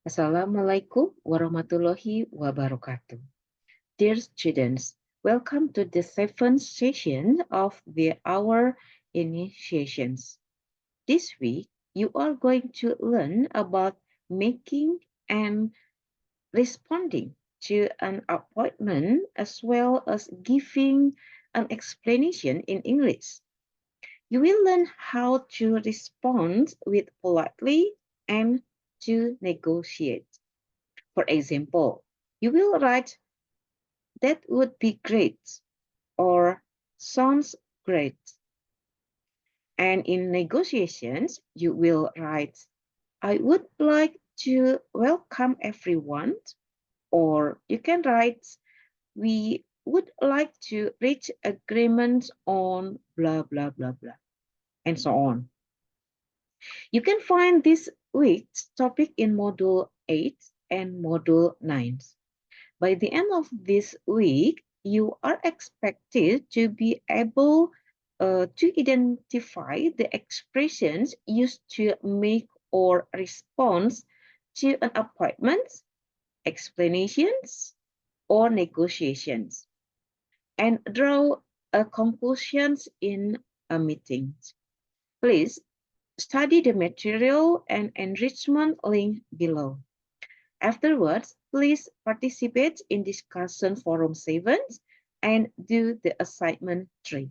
Assalamualaikum warahmatullahi wabarakatuh. Dear students, welcome to the seventh session of our initiations. This week, you are going to learn about making and responding to an appointment as well as giving an explanation in English. You will learn how to respond with politely and to negotiate. For example, you will write, that would be great, or sounds great. And in negotiations, you will write, I would like to welcome everyone, or you can write, we would like to reach agreement on blah, blah, blah, blah, and so on. You can find this week's topic in Module 8 and Module 9. By the end of this week, you are expected to be able to identify the expressions used to make or respond to an appointment, explanations, or negotiations, and draw conclusions in a meeting. Please study the material and enrichment link below. Afterwards, please participate in discussion forum 7 and do the assignment 3.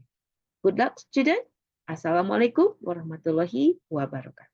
Good luck, students. Assalamualaikum warahmatullahi wabarakatuh.